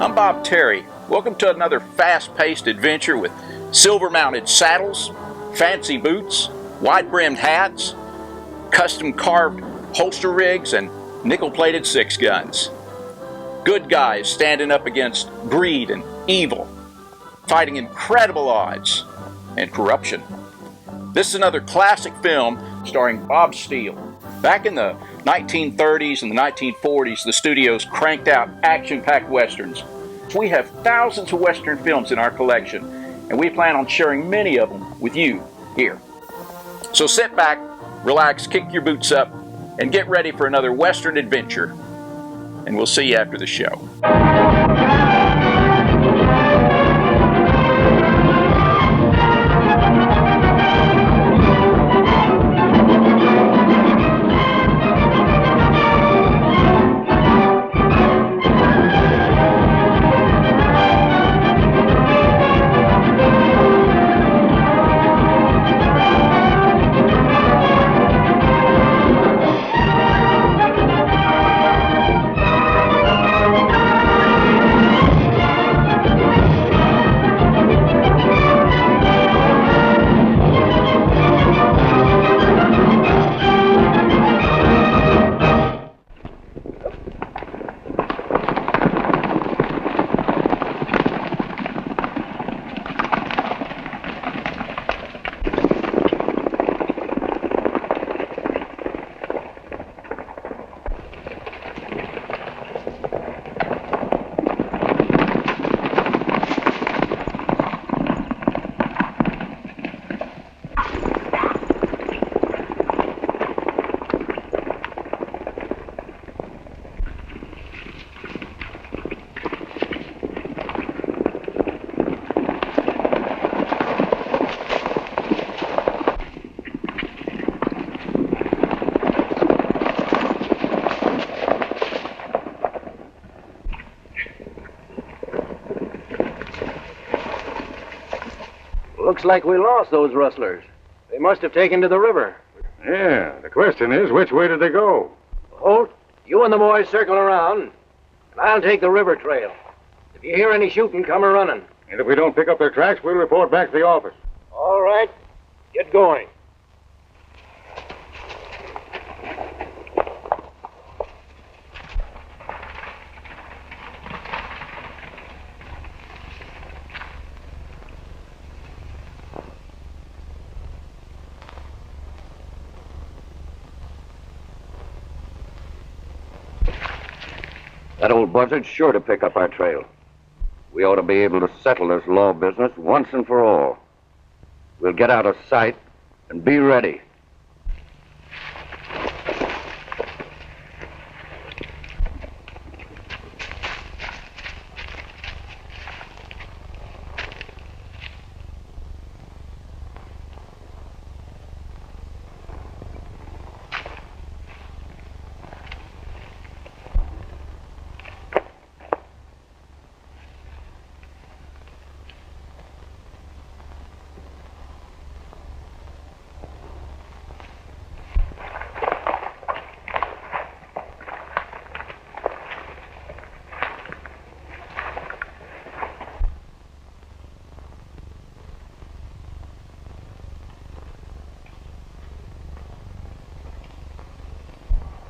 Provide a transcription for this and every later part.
I'm Bob Terry. Welcome to another fast-paced adventure with silver-mounted saddles, fancy boots, wide-brimmed hats, custom-carved holster rigs, and nickel-plated six guns. Good guys standing up against greed and evil, fighting incredible odds and corruption. This is another classic film starring Bob Steele. Back in the 1930s and the 1940s, the studios cranked out action-packed westerns. We have thousands of western films in our collection, and we plan on sharing many of them with you here. So sit back, relax, kick your boots up, and get ready for another western adventure. And we'll see you after the show. Looks like we lost those rustlers. They must have taken to the river. Yeah, the question is, which way did they go? Holt, you and the boys circle around, and I'll take the river trail. If you hear any shooting, come a-running. And if we don't pick up their tracks, we'll report back to the office. All right. Get going. That old buzzard's sure to pick up our trail. We ought to be able to settle this law business once and for all. We'll get out of sight and be ready.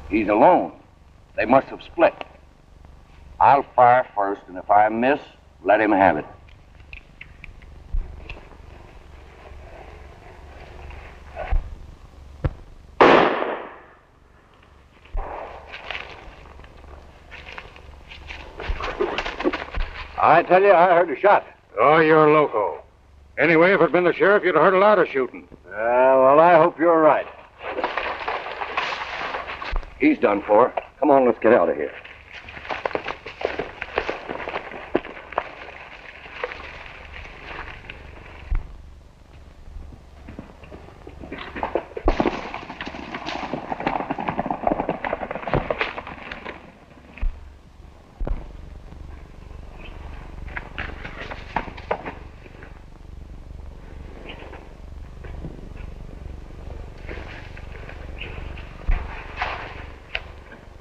He's alone. They must have split. I'll fire first, and if I miss, let him have it. I tell you, I heard a shot. Oh, you're loco. Anyway, if it'd been the sheriff, you'd have heard a lot of shooting. Well, I hope you're right. He's done for. Come on, let's get out of here.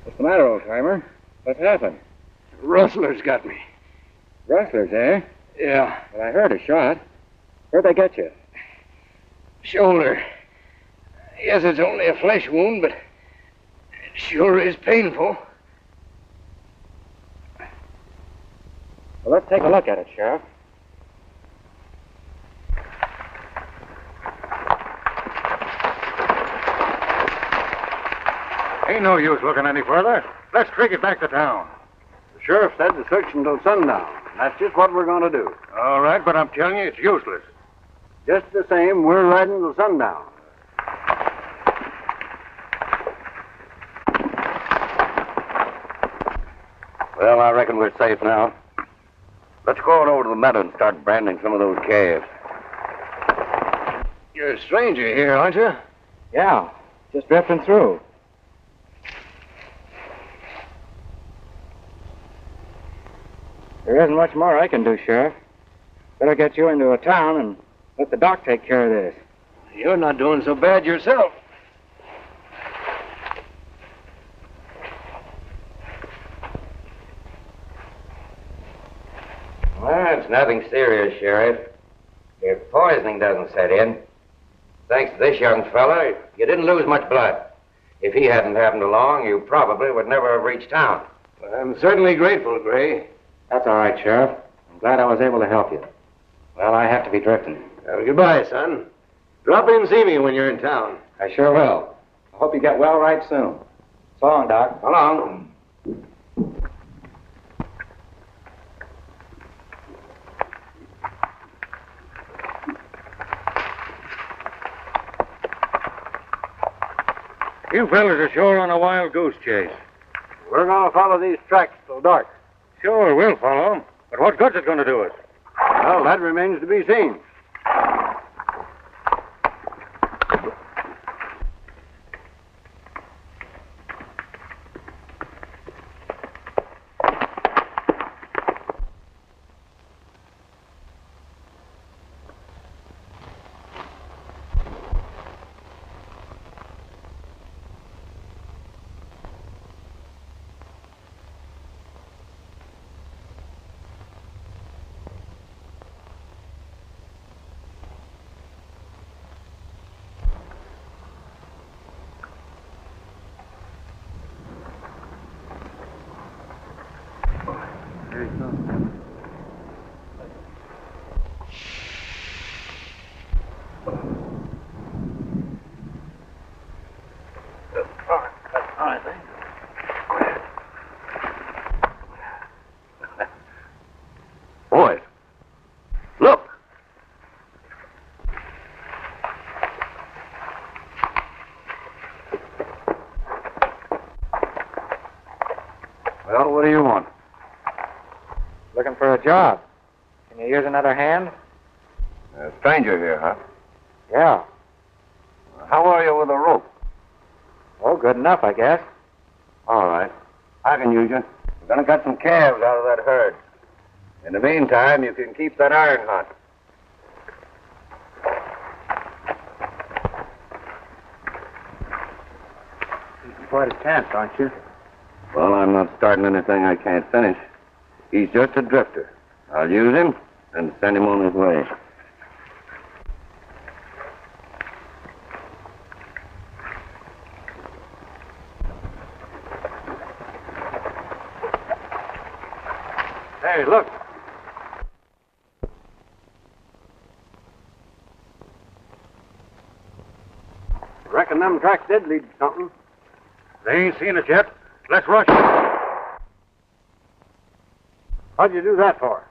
What's the matter, old-timer? What happened? Rustlers got me. Rustlers, eh? Yeah. Well, I heard a shot. Where'd they get you? Shoulder. Yes, it's only a flesh wound, but it sure is painful. Well, let's take a look at it, Sheriff. Ain't no use looking any further. Let's trig it back to town. The sheriff said to search until sundown. That's just what we're going to do. All right, but I'm telling you, it's useless. Just the same, we're riding till sundown. Well, I reckon we're safe now. Let's go on over to the meadow and start branding some of those calves. You're a stranger here, aren't you? Yeah, just drifting through. There isn't much more I can do, Sheriff. Better get you into a town and let the doc take care of this. You're not doing so bad yourself. Well, it's nothing serious, Sheriff. If poisoning doesn't set in, thanks to this young fella, you didn't lose much blood. If he hadn't happened along, you probably would never have reached town. I'm certainly grateful, Gray. That's all right, Sheriff. I'm glad I was able to help you. Well, I have to be drifting. Goodbye, son. Drop in and see me when you're in town. I sure will. I hope you get well right soon. So long, Doc. So long. You fellas are sure on a wild goose chase. We're going to follow these tracks till dark. Sure, we'll follow 'em. But what good's it going to do us? Well, that remains to be seen. Boys, look! Well, what do you want? Looking for a job. Can you use another hand? A stranger here, huh? Yeah. How are you with a rope? Oh, good enough, I guess. All right. I can use you. We're going to cut some calves out of that herd. In the meantime, you can keep that iron hot. You're quite a chance, aren't you? Well, I'm not starting anything I can't finish. He's just a drifter. I'll use him and send him on his way. Hey, look. Reckon them tracks did lead to something. They ain't seen it yet. Let's rush it. What'd you do that for?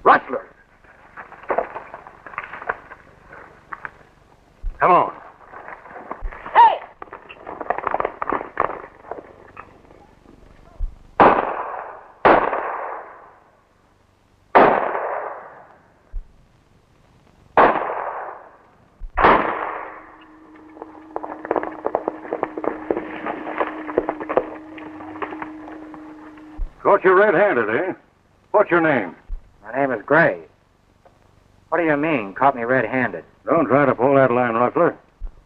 Rustlers! Come on. Caught you red-handed, eh? What's your name? My name is Gray. What do you mean, caught me red-handed? Don't try to pull that line, Rustler.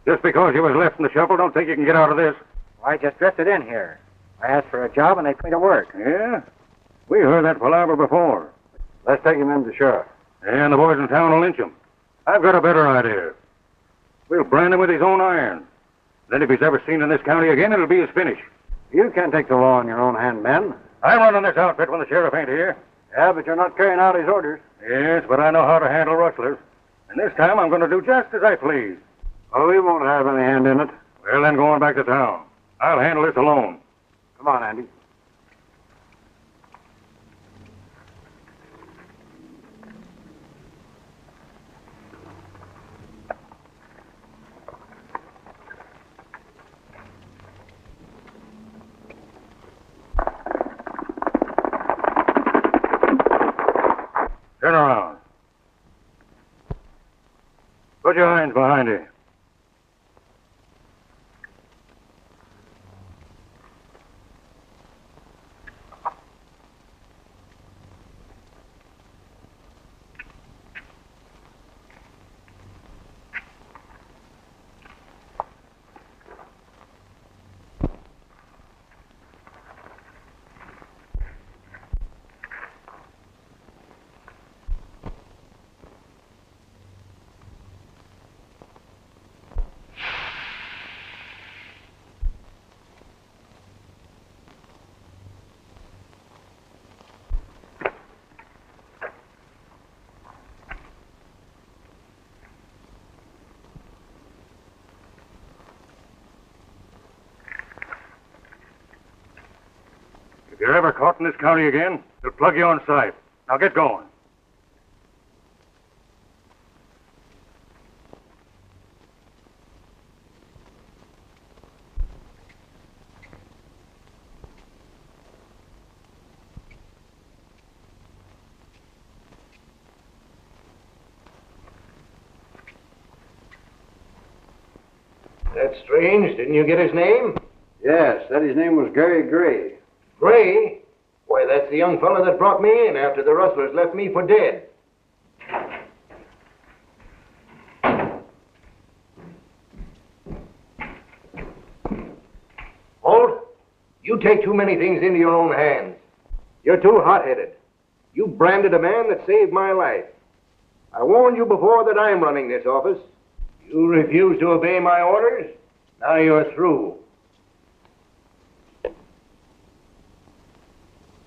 Just because you was left in the shuffle, don't think you can get out of this. Well, I just drifted in here. I asked for a job and they put me to work. Yeah? We heard that palaver before. Let's take him in to the sheriff. And the boys in town will lynch him. I've got a better idea. We'll brand him with his own iron. Then if he's ever seen in this county again, it'll be his finish. You can't take the law in your own hand, Ben. I'm running this outfit when the sheriff ain't here. Yeah, but you're not carrying out his orders. Yes, but I know how to handle rustlers. And this time I'm going to do just as I please. Oh, we won't have any hand in it. Well, then go on back to town. I'll handle this alone. Come on, Andy. Turn around. Put your hands behind you. If you're ever caught in this county again, they'll plug you on sight. Now get going. That's strange. Didn't you get his name? Yes, said his name was Gary Gray. Gray? Why, that's the young fellow that brought me in after the rustlers left me for dead. Holt, you take too many things into your own hands. You're too hot-headed. You branded a man that saved my life. I warned you before that I'm running this office. You refuse to obey my orders. Now you're through.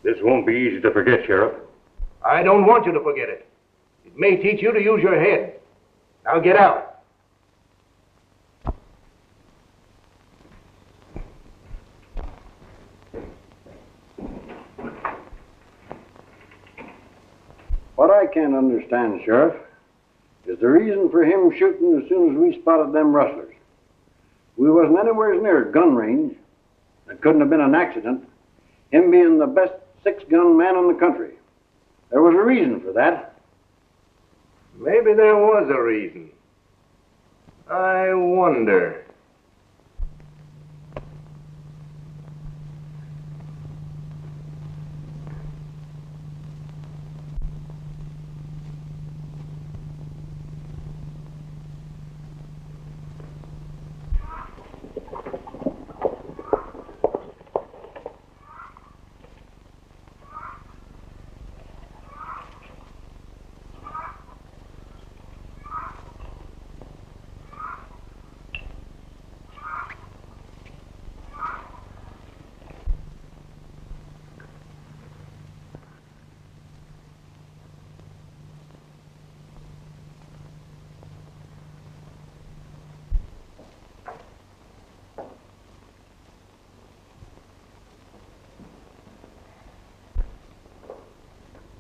This won't be easy to forget, Sheriff. I don't want you to forget it. It may teach you to use your head. Now get out. What I can't understand, Sheriff, is the reason for him shooting as soon as we spotted them rustlers. We wasn't anywhere near gun range. It couldn't have been an accident. Him being the best six-gun man in the country. There was a reason for that. Maybe there was a reason. I wonder.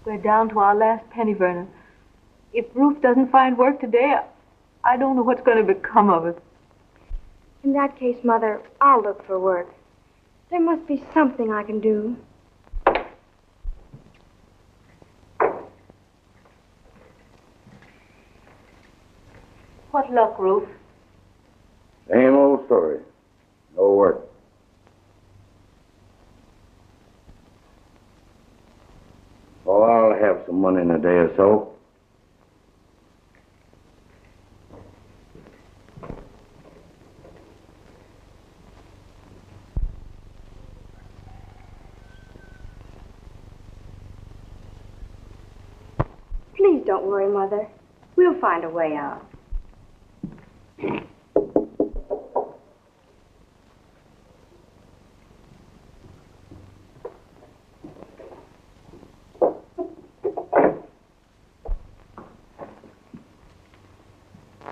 We're down to our last penny, Verna. If Rufe doesn't find work today, I don't know what's going to become of us. In that case, Mother, I'll look for work. There must be something I can do. What luck, Rufe? Same old story. No work. Oh, I'll have some money in a day or so. don't worry, Mother. We'll find a way out.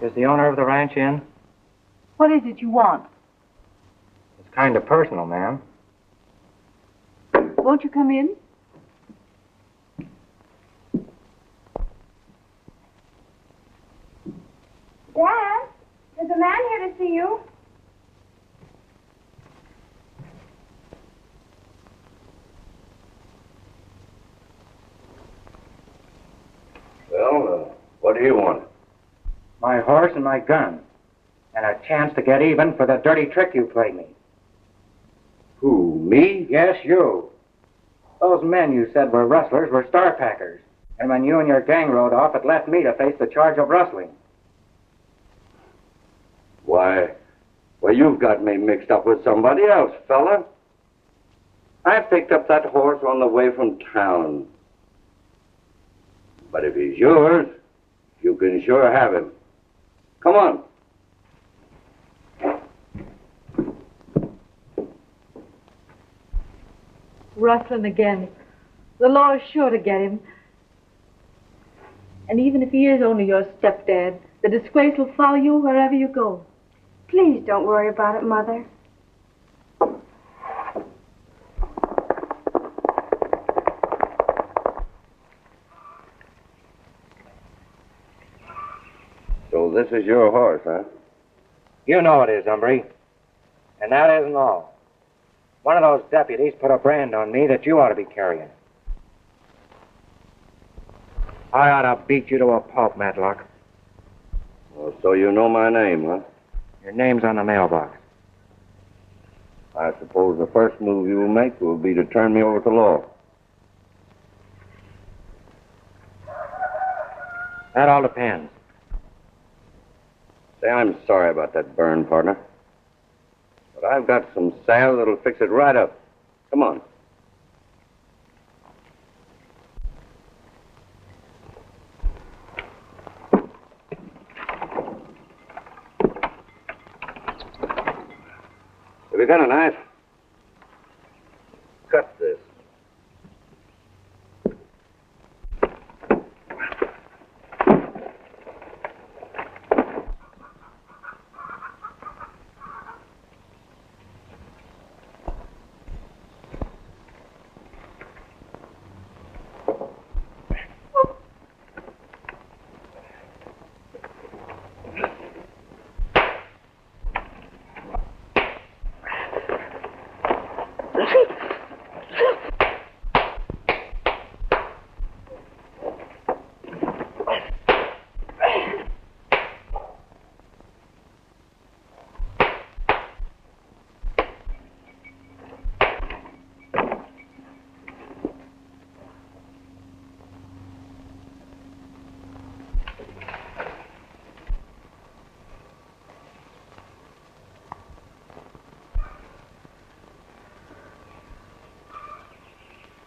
Is the owner of the ranch in? What is it you want? It's kind of personal, ma'am. Won't you come in? Dad, there's a man here to see you. Well, what do you want? My horse and my gun. And a chance to get even for the dirty trick you played me. Who, me? Yes, you. Those men you said were rustlers were star packers. And when you and your gang rode off, it left me to face the charge of rustling. Why, you've got me mixed up with somebody else, fella. I picked up that horse on the way from town. But if he's yours, you can sure have him. Come on. Rustling again. The law is sure to get him. And even if he is only your stepdad, the disgrace will follow you wherever you go. Please don't worry about it, Mother. So this is your horse, huh? You know it is, hombre. And that isn't all. One of those deputies put a brand on me that you ought to be carrying. I ought to beat you to a pulp, Matlock. Well, so you know my name, huh? Your name's on the mailbox. I suppose the first move you will make will be to turn me over to law. That all depends. Say, I'm sorry about that burn, partner. But I've got some salve that'll fix it right up. Come on. Have you got a knife? Cut this.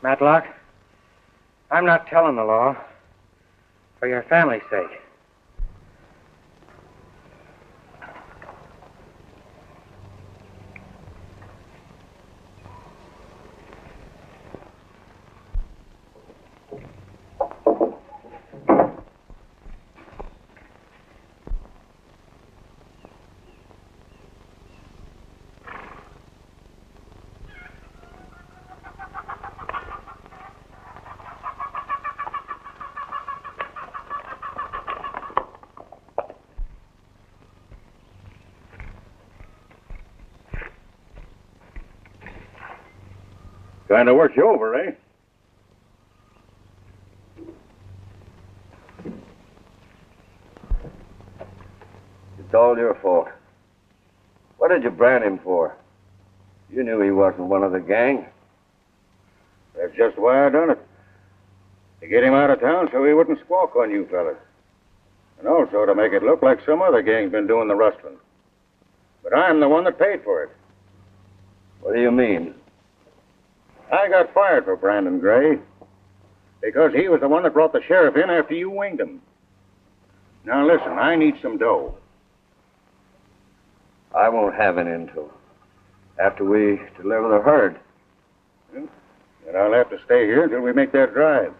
Matlock, I'm not telling the law. For your family's sake. Kind of worked you over, eh? It's all your fault. What did you brand him for? You knew he wasn't one of the gang. That's just why I done it. To get him out of town so he wouldn't squawk on you fellas. And also to make it look like some other gang's been doing the rustling. But I'm the one that paid for it. What do you mean? I got fired for Brandon Gray. Because he was the one that brought the sheriff in after you winged him. Now listen, I need some dough. I won't have it until after we deliver the herd. Well, then I'll have to stay here until we make that drive.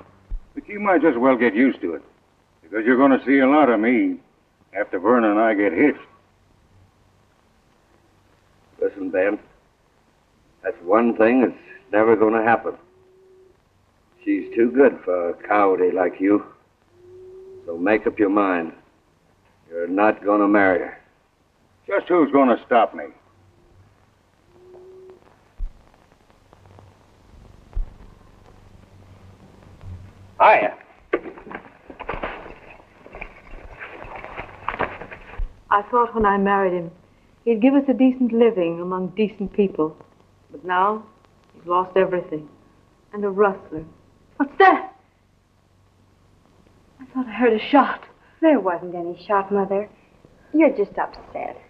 But you might just well get used to it. Because you're going to see a lot of me after Verna and I get hitched. Listen, Ben. That's one thing that's never going to happen. She's too good for a coyote like you. So make up your mind. You're not going to marry her. Just who's going to stop me? Hiya. I thought when I married him, he'd give us a decent living among decent people. But now, he's lost everything. And a rustler. What's that? I thought I heard a shot. There wasn't any shot, Mother. You're just upset.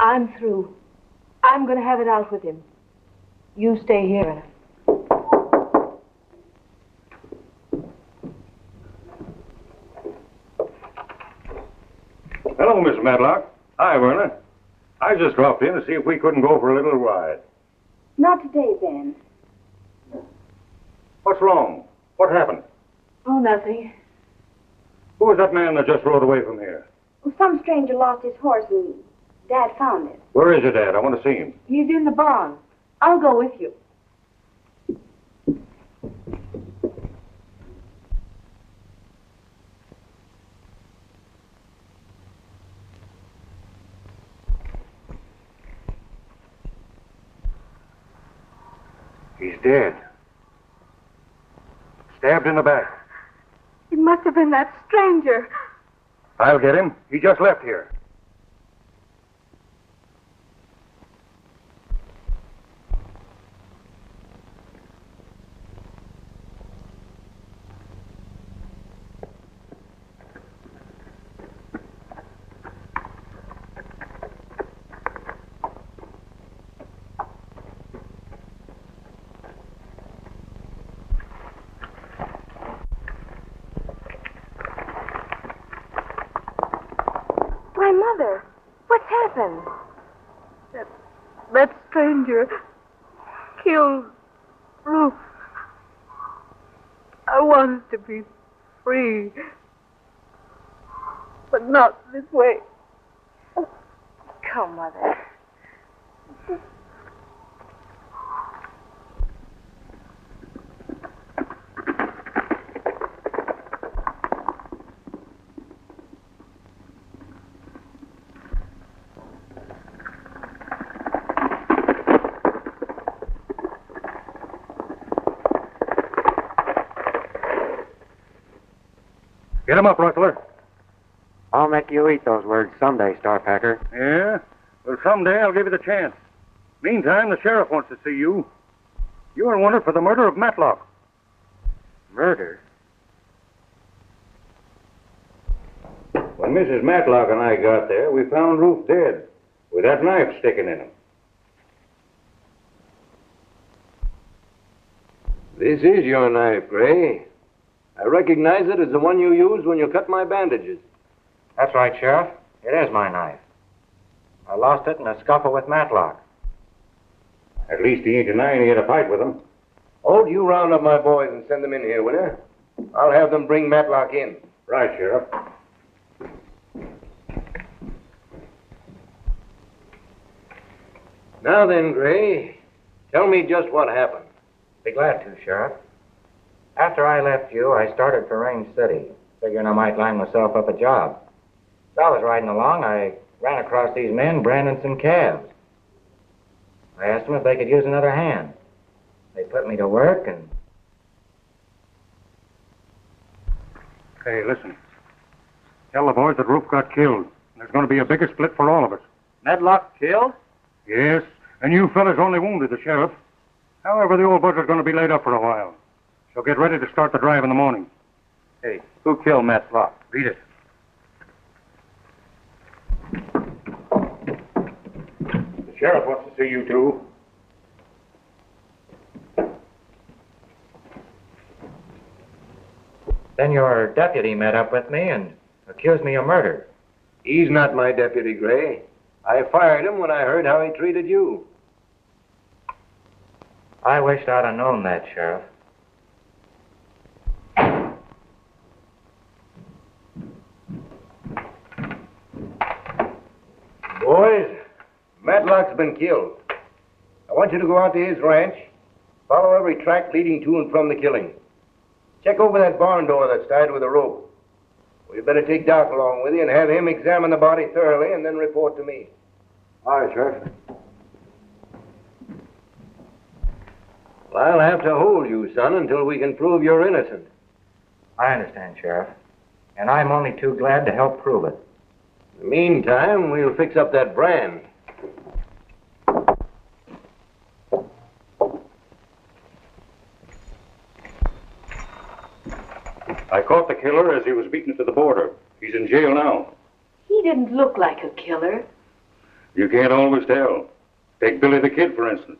I'm through. I'm going to have it out with him. You stay here. Hello, Miss Matlock. Hi, Verna. I just dropped in to see if we couldn't go for a little ride. Not today, Ben. What's wrong? What happened? Oh, nothing. Who was that man that just rode away from here? Well, some stranger lost his horse and Dad found it. Where is your dad? I want to see him. He's in the barn. I'll go with you. He's dead. Stabbed in the back. It must have been that stranger. I'll get him. He just left here. Why, Mother, what's happened? That stranger killed Rufe. I wanted to be free, but not this way. Come, Mother. Get him up, Rustler. I'll make you eat those words someday, Starpacker. Yeah? Well, someday I'll give you the chance. Meantime, the sheriff wants to see you. You're wanted for the murder of Matlock. Murder? When Mrs. Matlock and I got there, we found Rufe dead, with that knife sticking in him. This is your knife, Gray. I recognize it as the one you used when you cut my bandages. That's right, Sheriff. It is my knife. I lost it in a scuffle with Matlock. At least he ain't denying he had a fight with him. Holt, you round up my boys and send them in here, will you? I'll have them bring Matlock in. Right, Sheriff. Now then, Gray, tell me just what happened. Be glad to, Sheriff. After I left you, I started for Range City, figuring I might line myself up a job. As I was riding along, I ran across these men branding some calves. I asked them if they could use another hand. They put me to work and... Hey, listen. Tell the boys that Rufe got killed. There's going to be a bigger split for all of us. Matlock killed? Yes, and you fellas only wounded the sheriff. However, the old buzzard's going to be laid up for a while. So get ready to start the drive in the morning. Hey, who killed Matlock? Read it. The sheriff wants to see you two. Then your deputy met up with me and accused me of murder. He's not my deputy, Gray. I fired him when I heard how he treated you. I wished I'd have known that, Sheriff. Boys, Matlock's been killed. I want you to go out to his ranch, follow every track leading to and from the killing. Check over that barn door that's tied with a rope. We'd better take Doc along with you and have him examine the body thoroughly and then report to me. All right, Sheriff. Well, I'll have to hold you, son, until we can prove you're innocent. I understand, Sheriff. And I'm only too glad to help prove it. In the meantime, we'll fix up that brand. I caught the killer as he was beaten to the border. He's in jail now. He didn't look like a killer. You can't always tell. Take Billy the Kid, for instance.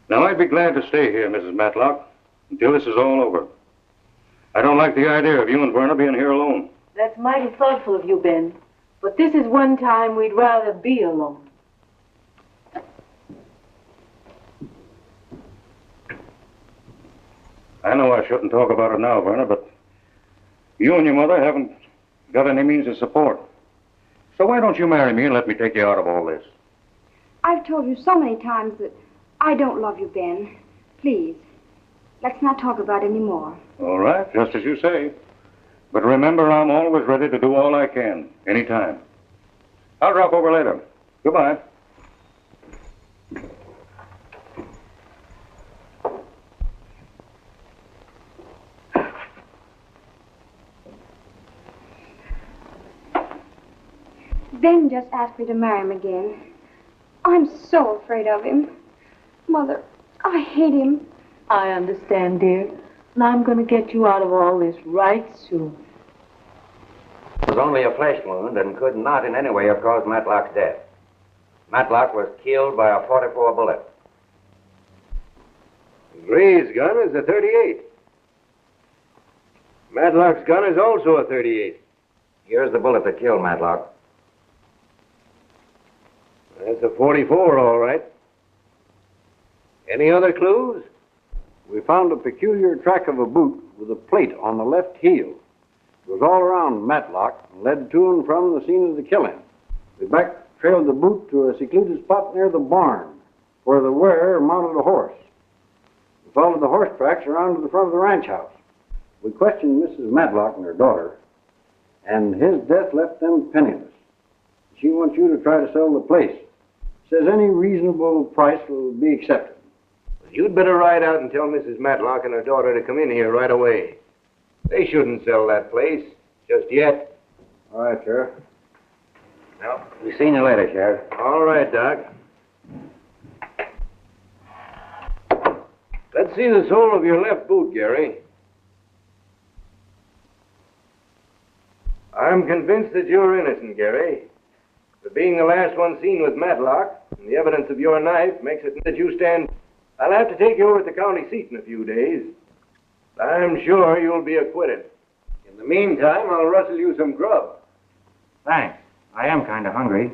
Now, I'd be glad to stay here, Mrs. Matlock, until this is all over. I don't like the idea of you and Verna being here alone. That's mighty thoughtful of you, Ben. But this is one time we'd rather be alone. I know I shouldn't talk about it now, Verna, but you and your mother haven't got any means of support. So why don't you marry me and let me take you out of all this? I've told you so many times that I don't love you, Ben. Please, let's not talk about it anymore. All right, just as you say. But remember, I'm always ready to do all I can, anytime. I'll drop over later. Goodbye. Ben just asked me to marry him again. I'm so afraid of him. Mother, I hate him. I understand, dear. And I'm going to get you out of all this right soon. It was only a flesh wound and could not in any way have caused Matlock's death. Matlock was killed by a .44 bullet. Gray's gun is a .38. Matlock's gun is also a .38. Here's the bullet that killed Matlock. That's a .44, all right. Any other clues? We found a peculiar track of a boot with a plate on the left heel. It was all around Matlock and led to and from the scene of the killing. We back-trailed the boot to a secluded spot near the barn where the wearer mounted a horse. We followed the horse tracks around to the front of the ranch house. We questioned Mrs. Matlock and her daughter, and his death left them penniless. She wants you to try to sell the place. Says any reasonable price will be accepted. You'd better ride out and tell Mrs. Matlock and her daughter to come in here right away. They shouldn't sell that place just yet. All right, Sheriff. Well, we'll see you later, Sheriff. All right, Doc. Let's see the sole of your left boot, Gary. I'm convinced that you're innocent, Gary. But being the last one seen with Matlock, and the evidence of your knife makes it that you stand... I'll have to take you over to the county seat in a few days. I'm sure you'll be acquitted. In the meantime, I'll rustle you some grub. Thanks. I am kind of hungry.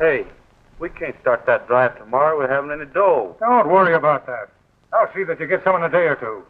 Hey, we can't start that drive tomorrow. We haven't any dough. Don't worry about that. I'll see that you get some in a day or two.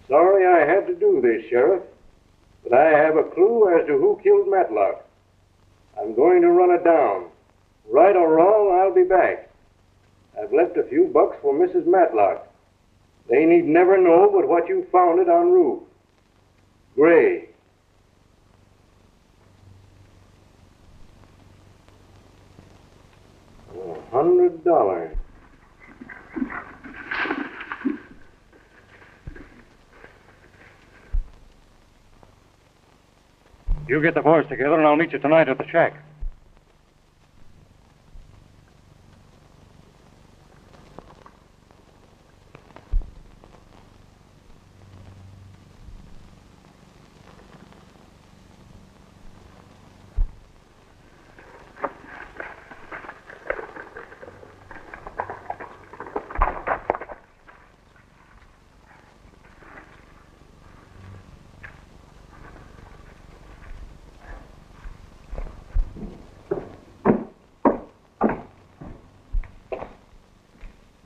Sorry I had to do this, Sheriff, but I have a clue as to who killed Matlock. I'm going to run it down. Right or wrong, I'll be back. I've left a few bucks for Mrs. Matlock. They need never know but what you found it on Rufe. Gray. $100. You get the boys together, and I'll meet you tonight at the shack.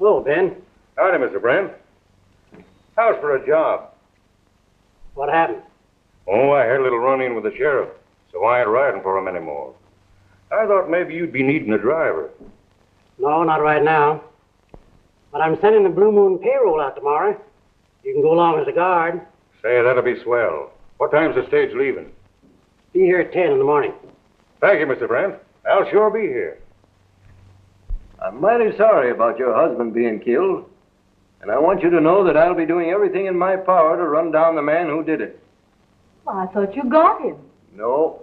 Hello, Ben. Howdy, Mr. Brent. How's for a job? What happened? Oh, I had a little run-in with the sheriff, so I ain't riding for him anymore. I thought maybe you'd be needing a driver. No, not right now. But I'm sending the Blue Moon payroll out tomorrow. You can go along as a guard. Say, that'll be swell. What time's the stage leaving? Be here at 10 in the morning. Thank you, Mr. Brent. I'll sure be here. I'm mighty sorry about your husband being killed, and I want you to know that I'll be doing everything in my power to run down the man who did it. Well, I thought you got him. No,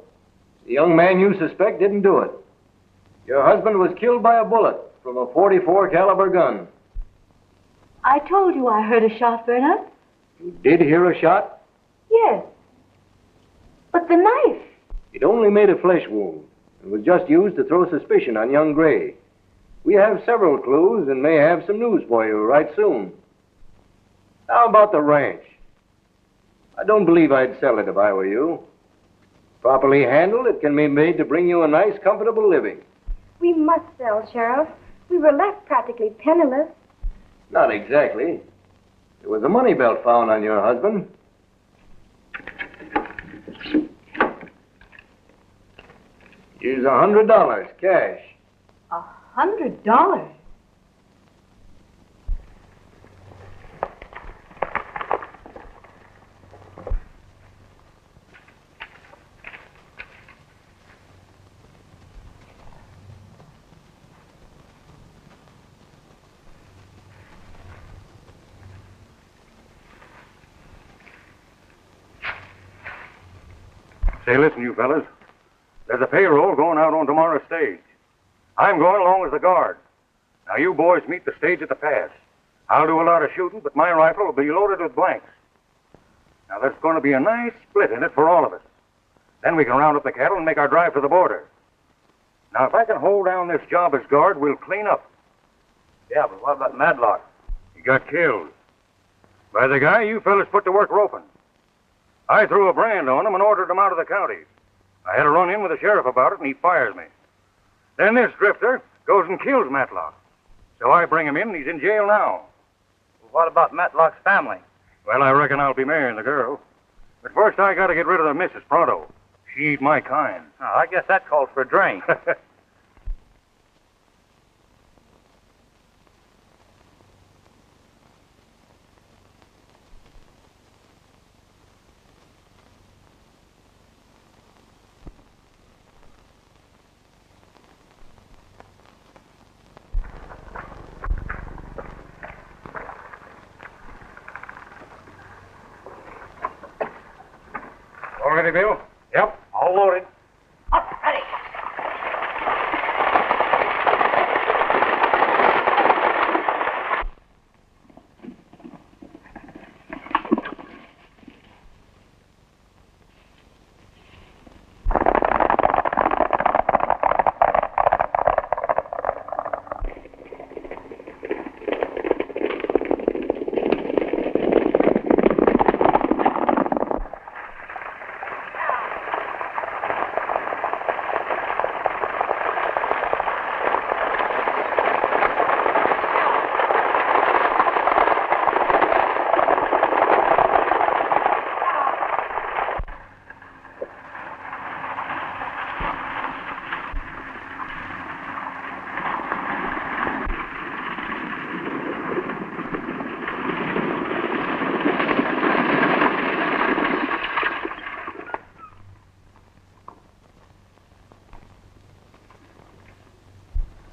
the young man you suspect didn't do it. Your husband was killed by a bullet from a .44 caliber gun. I told you I heard a shot, Verna. You did hear a shot? Yes. But the knife. It only made a flesh wound and was just used to throw suspicion on young Gray. We have several clues and may have some news for you right soon. How about the ranch? I don't believe I'd sell it if I were you. Properly handled, it can be made to bring you a nice, comfortable living. We must sell, Sheriff. We were left practically penniless. Not exactly. There was a money belt found on your husband. Here's $100, cash. $100? Say, listen, you fellas. There's a payroll going out on tomorrow's stage. I'm going along as the guard. Now, you boys meet the stage at the pass. I'll do a lot of shooting, but my rifle will be loaded with blanks. Now, there's going to be a nice split in it for all of us. Then we can round up the cattle and make our drive for the border. Now, if I can hold down this job as guard, we'll clean up. Yeah, but what about Matlock? He got killed by the guy you fellas put to work roping. I threw a brand on him and ordered him out of the county. I had a run-in with the sheriff about it, and he fires me. Then this drifter goes and kills Matlock. So I bring him in, and he's in jail now. Well, what about Matlock's family? Well, I reckon I'll be marrying the girl. But first I gotta get rid of the missus pronto. She ain't my kind. Oh, I guess that calls for a drink. All ready, Bill? Yep, all loaded.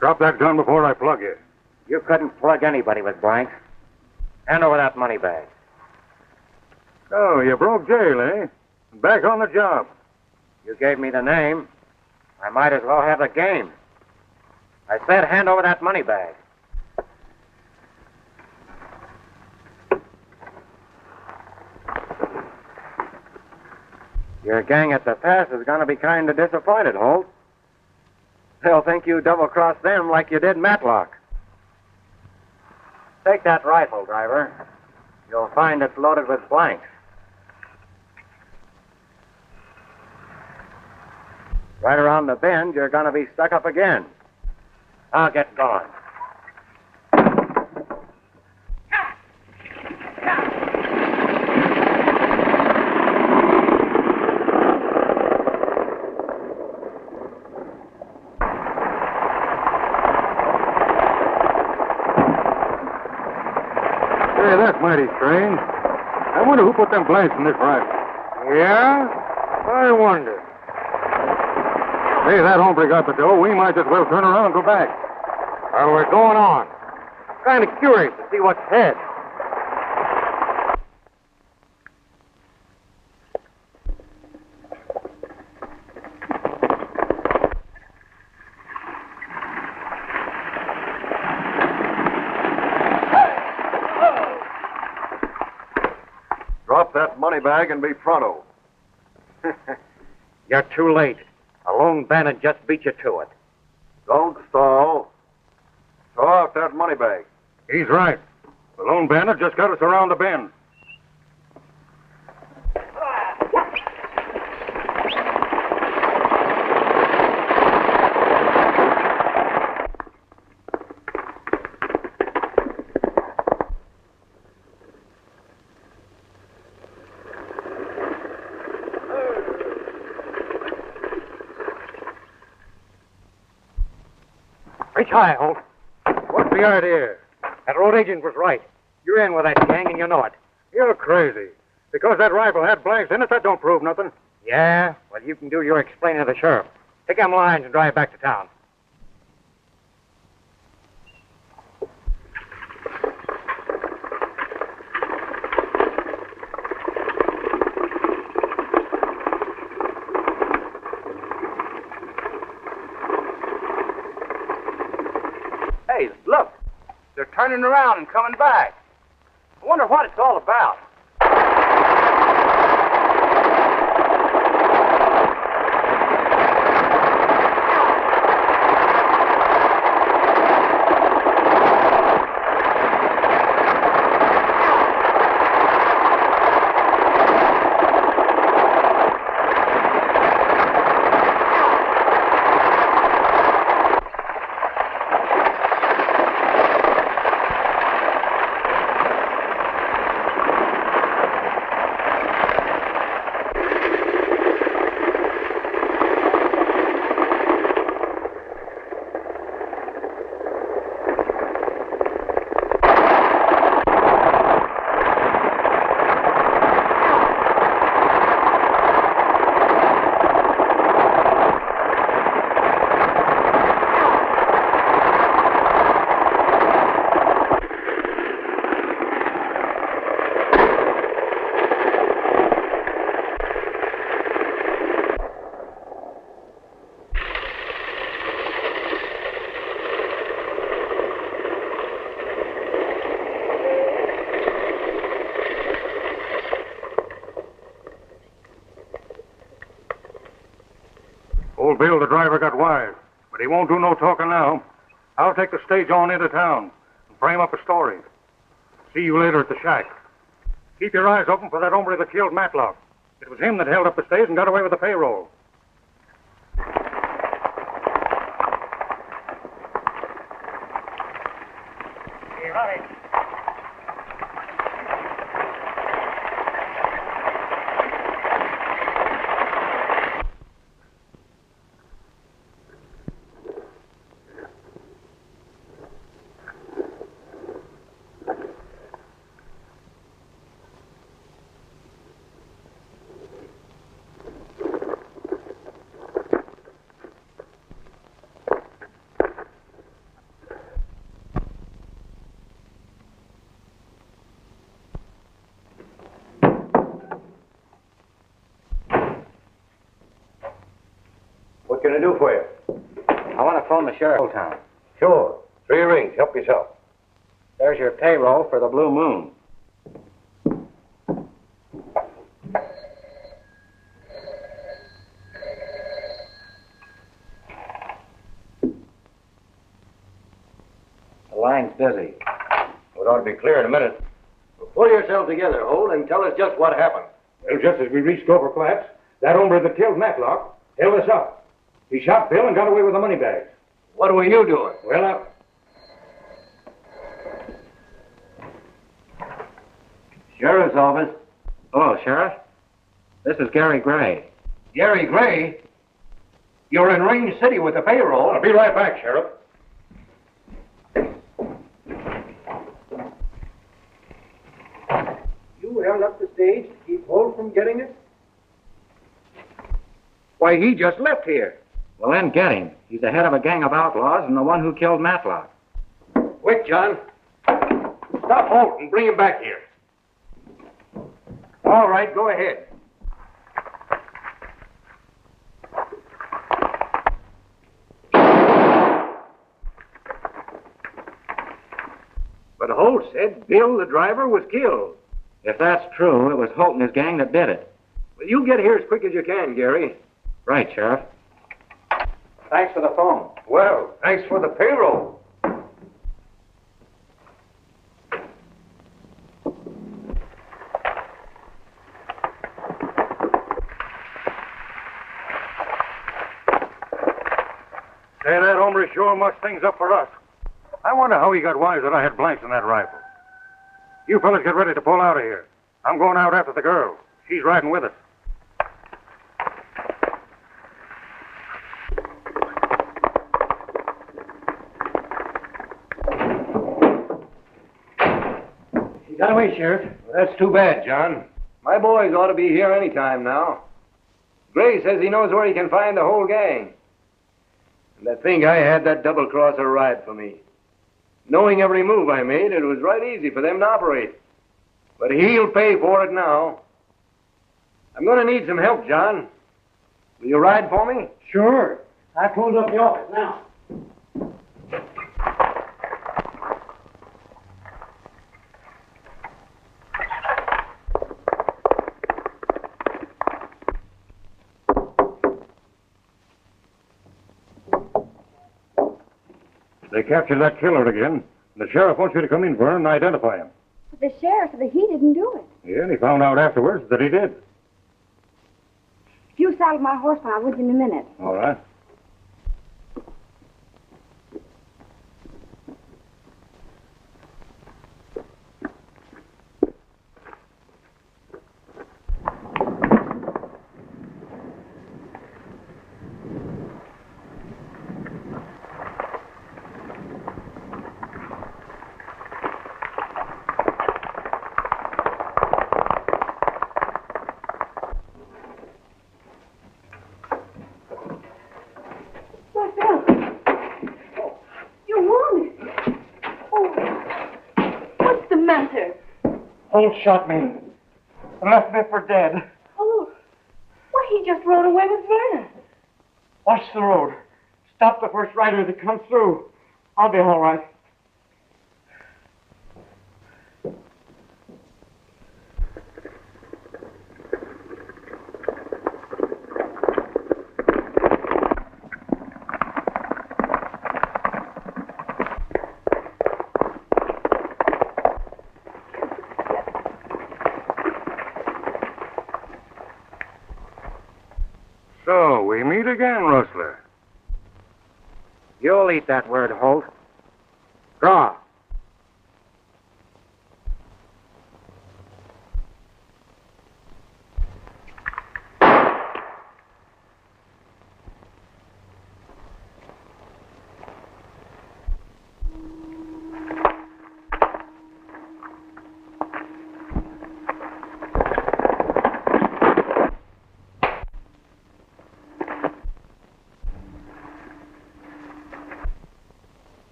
Drop that gun before I plug you. You couldn't plug anybody with blanks. Hand over that money bag. Oh, you broke jail, eh? Back on the job. You gave me the name. I might as well have the game. I said hand over that money bag. Your gang at the pass is going to be kind of disappointed, Holt. They'll think you double-crossed them like you did Matlock. Take that rifle, driver. You'll find it's loaded with blanks. Right around the bend, you're going to be stuck up again. I'll get going. Hey, that's mighty strange. I wonder who put them blanks in this rifle. Yeah? I wonder. Hey, that hombre got the dough. We might just well turn around and go back. Well, we're going on. Kind of curious to see what's ahead. Drop that money bag and be pronto. You're too late. A lone bandit just beat you to it. Don't stall. Throw out that money bag. He's right. The lone bandit just got us around the bend. Reach high, Holt. What's the idea? That road agent was right. You're in with that gang and you know it. You're crazy. Because that rifle had blanks in it, that don't prove nothing. Yeah? Well, you can do your explaining to the sheriff. Take them lines and drive back to town. Hey, look. They're turning around and coming back. I wonder what it's all about. Bill, the driver, got wise, but he won't do no talking now. I'll take the stage on into town and frame up a story. See you later at the shack. Keep your eyes open for that hombre that killed Matlock. It was him that held up the stage and got away with the payroll. Hey, Ronnie. What can I do for you? I want to phone the sheriff of town. Sure. 3 rings. Help yourself. There's your payroll for the Blue Moon. The line's busy. It ought to be clear in a minute. Well, pull yourself together, Holt, and tell us just what happened. Well, just as we reached Clover Flats, that hombre that killed Matlock held us up. He shot Bill and got away with the money bags. What were you doing? Well, Sheriff's office. Oh, Sheriff? This is Gary Gray. Gary Gray? You're in Range City with the payroll. I'll be right back, Sheriff. You held up the stage to keep Holt from getting it? Why, he just left here. Well, then get him. He's the head of a gang of outlaws and the one who killed Matlock. Quick, John. Stop Holt and bring him back here. All right, go ahead. But Holt said Bill, the driver, was killed. If that's true, it was Holt and his gang that did it. Well, you get here as quick as you can, Gary. Right, Sheriff. Thanks for the phone. Well, thanks for the payroll. Say, that hombre sure mussed things up for us. I wonder how he got wise that I had blanks in that rifle. You fellas get ready to pull out of here. I'm going out after the girl. She's riding with us. He got away, Sheriff. Well, that's too bad, John. My boys ought to be here any time now. Gray says he knows where he can find the whole gang. And to think I had that double-crosser ride for me. Knowing every move I made, it was right easy for them to operate. But he'll pay for it now. I'm going to need some help, John. Will you ride for me? Sure. I close up the office now. They captured that killer again. The sheriff wants you to come in, Verna, and identify him. But the sheriff said that he didn't do it. Yeah, and he found out afterwards that he did. If you saddle my horse, I'll with you in a minute. All right. Holt shot me and left me for dead. Oh, why, he just rode away with Verna. Watch the road. Stop the first rider that comes through. I'll be all right. again, Rustler. You'll eat that word, Holt. Draw.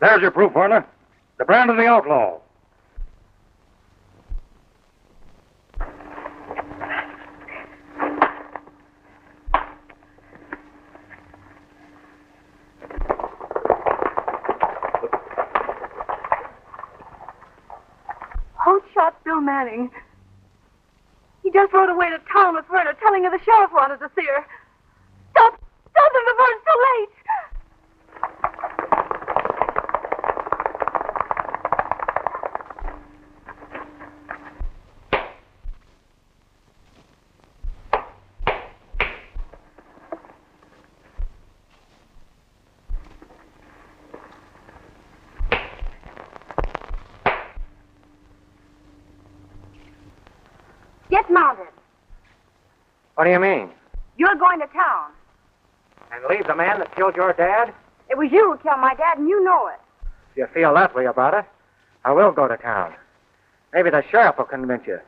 There's your proof, Verna. The brand of the outlaw. Holt shot Bill Manning. He just rode away to town with Verna, telling her the sheriff wanted to see her. Stop them before it's too late! Get mounted. What do you mean? You're going to town. And leave the man that killed your dad? It was you who killed my dad, and you know it. If you feel that way about it, I will go to town. Maybe the sheriff will convince you.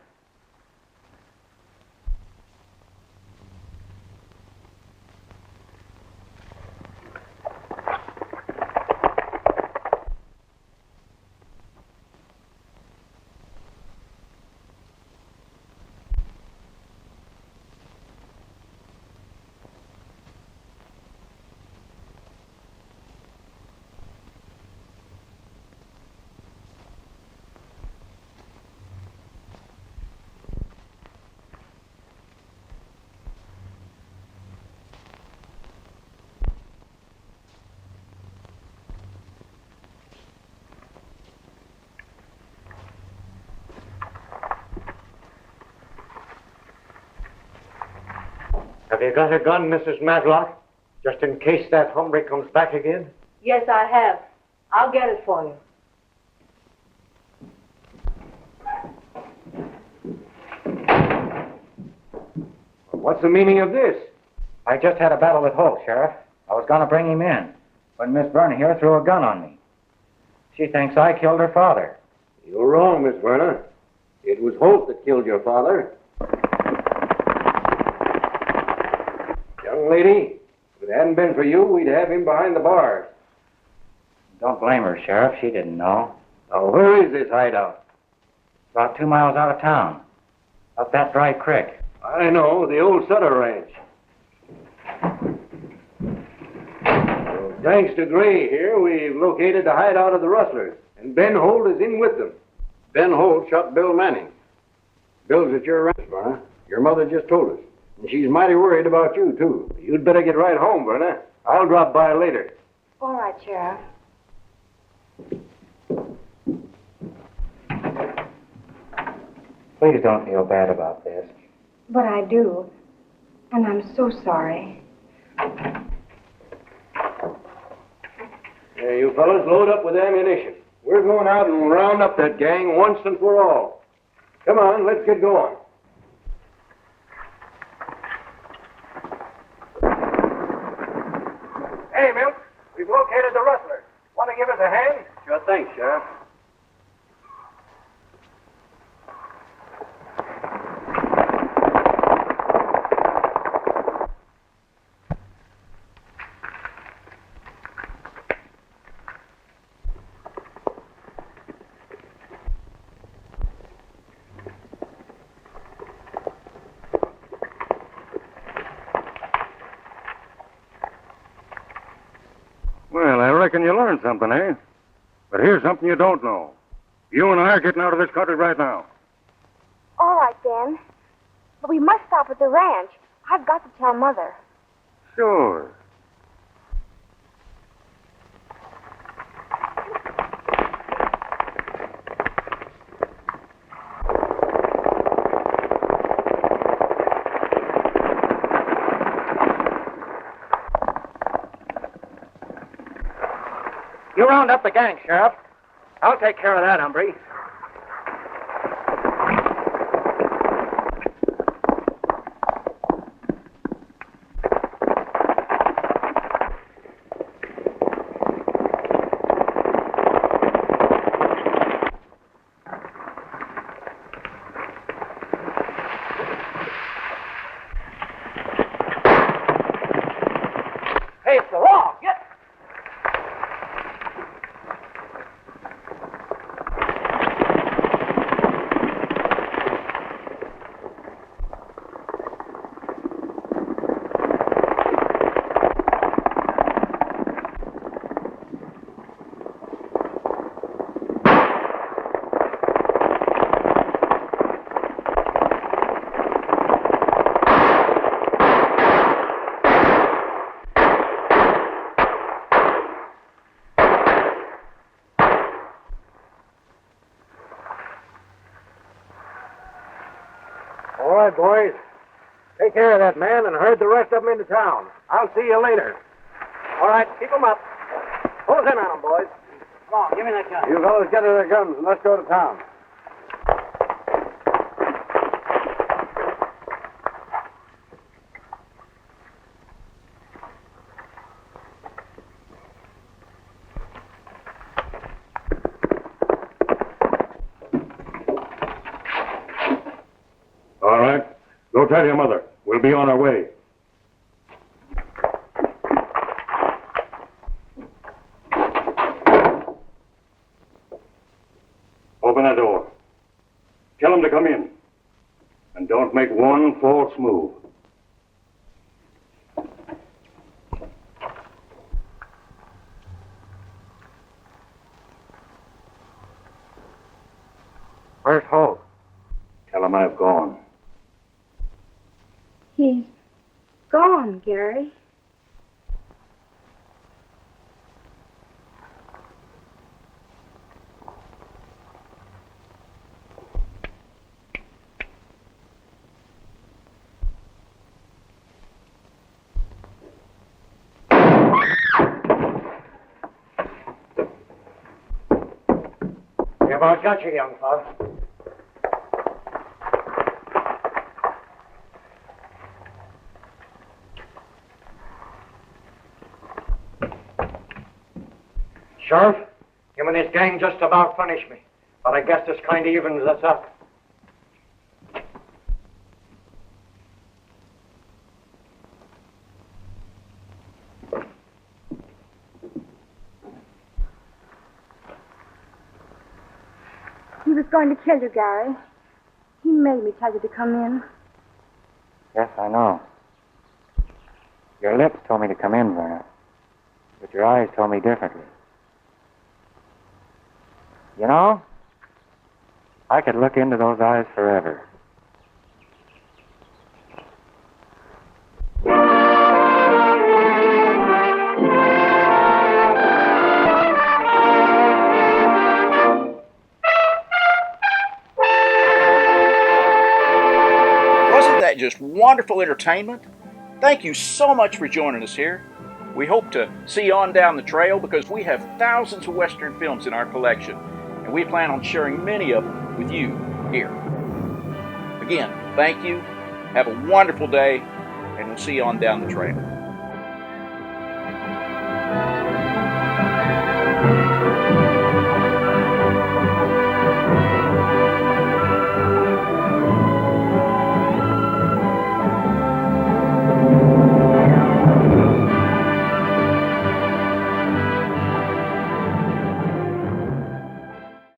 Have you got a gun, Mrs. Matlock? Just in case that hombre comes back again? Yes, I have. I'll get it for you. What's the meaning of this? I just had a battle with Holt, Sheriff. I was going to bring him in when Miss Verna here threw a gun on me. She thinks I killed her father. You're wrong, Miss Verna. It was Holt that killed your father. Young lady, if it hadn't been for you, we'd have him behind the bars. Don't blame her, Sheriff. She didn't know. Now, where is this hideout? About 2 miles out of town. Up that dry creek. I know, the old Sutter Ranch. Well, thanks to Gray here, we've located the hideout of the Rustlers, and Ben Holt is in with them. Ben Holt shot Bill Manning. Bill's at your ranch, Verna. Your mother just told us. And she's mighty worried about you, too. You'd better get right home, Verna. I'll drop by later. All right, Sheriff. Please don't feel bad about this. But I do. And I'm so sorry. Yeah, you fellas, load up with ammunition. We're going out and round up that gang once and for all. Come on, let's get going. Hey, Milt, we've located the Rustlers. Want to give us a hand? Sure thing, Sheriff. Well, I reckon you learned something, eh? But here's something you don't know. You and I are getting out of this country right now. All right, then. But we must stop at the ranch. I've got to tell Mother. Sure. You round up the gang, Sheriff. I'll take care of that, hombre. Hey, it's the law. Get. All right, boys. Take care of that man and herd the rest of them into town. I'll see you later. All right, keep them up. Close in on them, boys. Come on, give me that gun. You fellas get to the guns and let's go to town. All right. Go tell your mother. We'll be on our way. Open that door. Tell them to come in. And don't make one false move. Where's Holt? Tell them I've gone. He's gone, Gary. You about got you, young fella. Sheriff, him and his gang just about finished me. But I guess this kind of evens us up. He was going to kill you, Gary. He made me tell you to come in. Yes, I know. Your lips told me to come in, Verna. But your eyes told me differently. You know, I could look into those eyes forever. Wasn't that just wonderful entertainment? Thank you so much for joining us here. We hope to see you on down the trail because we have thousands of Western films in our collection, and we plan on sharing many of them with you here. Again, thank you. Have a wonderful day, and we'll see you on down the trail.